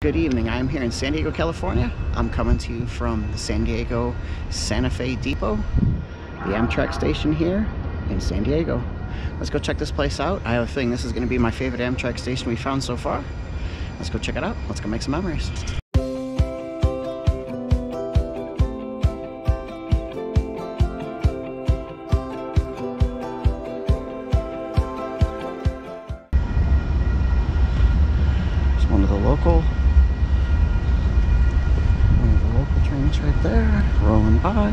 Good evening. I'm here in San Diego, California. I'm coming to you from the San Diego Santa Fe Depot, the Amtrak station here in San Diego. Let's go check this place out. I have a feeling this is going to be my favorite Amtrak station we've found so far. Let's go check it out. Let's go make some memories. There's one of the local trains right there, rolling by.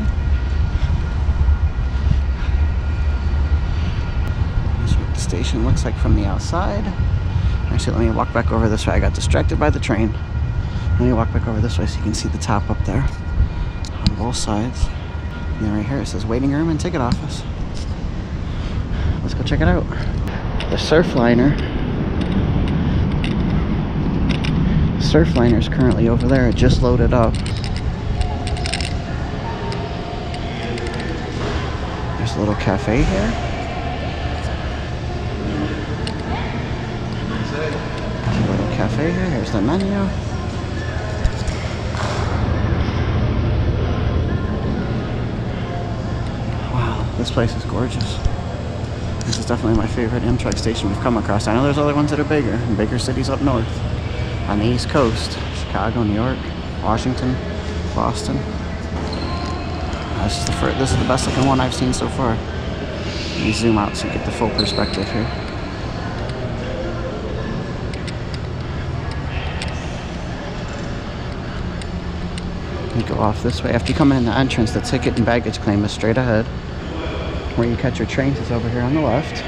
Here's what the station looks like from the outside. Actually, let me walk back over this way. I got distracted by the train. Let me walk back over this way so you can see the top up there on both sides. And then right here it says waiting room and ticket office. Let's go check it out. The Surfliner is currently over there. It just loaded up. There's a little cafe here. There's a little cafe here. Here's the menu. Wow, this place is gorgeous. This is definitely my favorite Amtrak station we've come across. I know there's other ones that are bigger, in bigger cities up north. On the East Coast, Chicago, New York, Washington, Boston. This is the best looking one I've seen so far. Let me zoom out so you get the full perspective here. You go off this way. After you come in the entrance, the ticket and baggage claim is straight ahead. Where you catch your trains is over here on the left.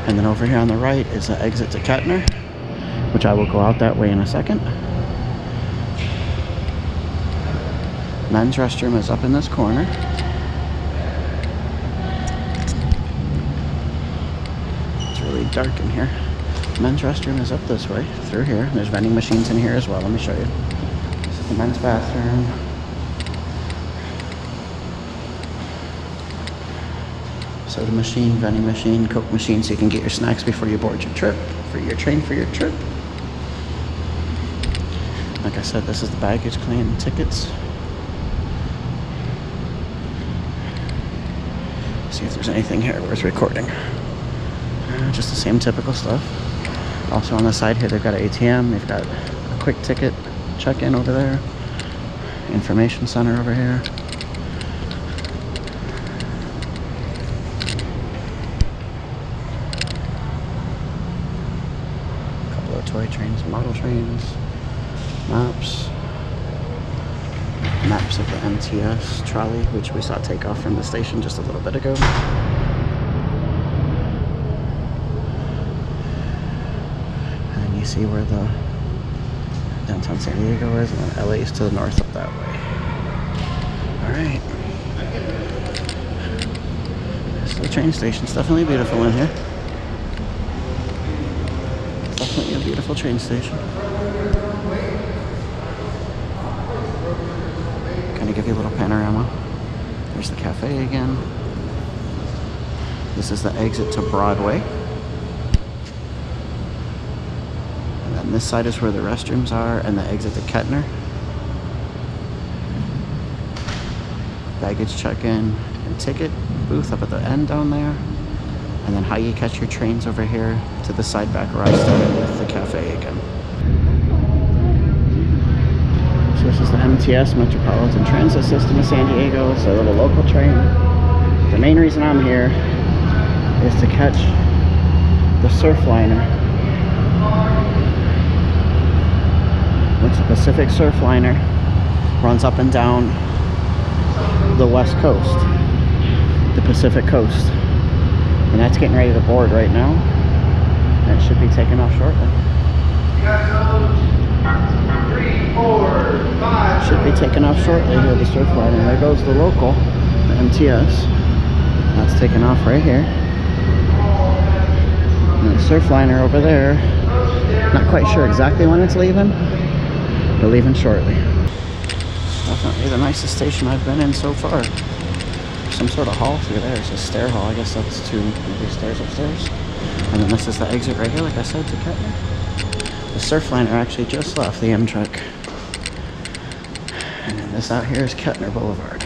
And then over here on the right is the exit to Kettner, which I will go out that way in a second. Men's restroom is up in this corner. It's really dark in here. Men's restroom is up this way, through here. There's vending machines in here as well. Let me show you. This is the men's bathroom. Soda machine, vending machine, Coke machine, so you can get your snacks before you board your trip, for your train, for your trip. Like I said, this is the baggage claim tickets. See if there's anything here worth recording. Just the same typical stuff. Also on the side here, they've got an ATM. They've got a quick ticket check-in over there. Information center over here. A couple of toy trains, model trains, maps. Maps of the MTS trolley, which we saw take off from the station just a little bit ago. And then you see where the downtown San Diego is, and then LA is to the north up that way. Alright. This is the train station. It's definitely beautiful in here. It's definitely a beautiful train station. To give you a little panorama. There's the cafe again. This is the exit to Broadway. And then this side is where the restrooms are and the exit to Kettner. Baggage check-in and ticket booth up at the end down there. And then how you catch your trains over here to the side back where I started with the cafe again. So this is the MTS, Metropolitan Transit System of San Diego. It's a little local train. The main reason I'm here is to catch the Surfliner, which the Pacific Surfliner runs up and down the west coast, the Pacific coast. And that's getting ready to board right now. And it should be taking off shortly. Should be taking off shortly here, the Surfliner. And there goes the local, the MTS. That's taking off right here. And the Surfliner over there, not quite sure exactly when it's leaving, but leaving shortly. Definitely the nicest station I've been in so far. Some sort of hall through there. It's a stair hall. I guess that's two maybe stairs upstairs. And then this is the exit right here, like I said, to Kettner. The Surfliner actually just left the Amtrak. And then this out here is Kettner Boulevard.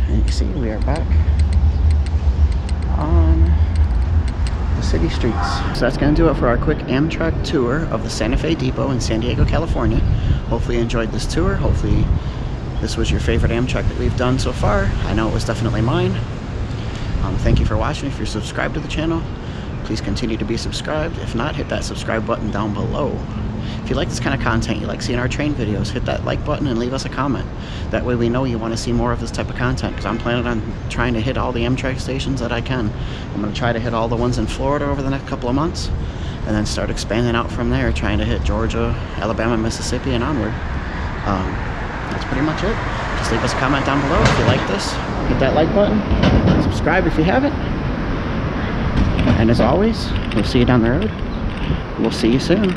And you see, we are back on the city streets. So that's going to do it for our quick Amtrak tour of the Santa Fe Depot in San Diego, California. Hopefully you enjoyed this tour. Hopefully this was your favorite Amtrak that we've done so far. I know it was definitely mine. Thank you for watching. If you're subscribed to the channel, please continue to be subscribed. If not, hit that subscribe button down below. If you like this kind of content, you like seeing our train videos, hit that like button and leave us a comment. That way we know you want to see more of this type of content, because I'm planning on trying to hit all the Amtrak stations that I can. I'm going to try to hit all the ones in Florida over the next couple of months, and then start expanding out from there, trying to hit Georgia, Alabama, Mississippi, and onward. That's pretty much it. Just leave us a comment down below if you like this. Hit that like button. Subscribe if you haven't. And as always, we'll see you down the road. We'll see you soon.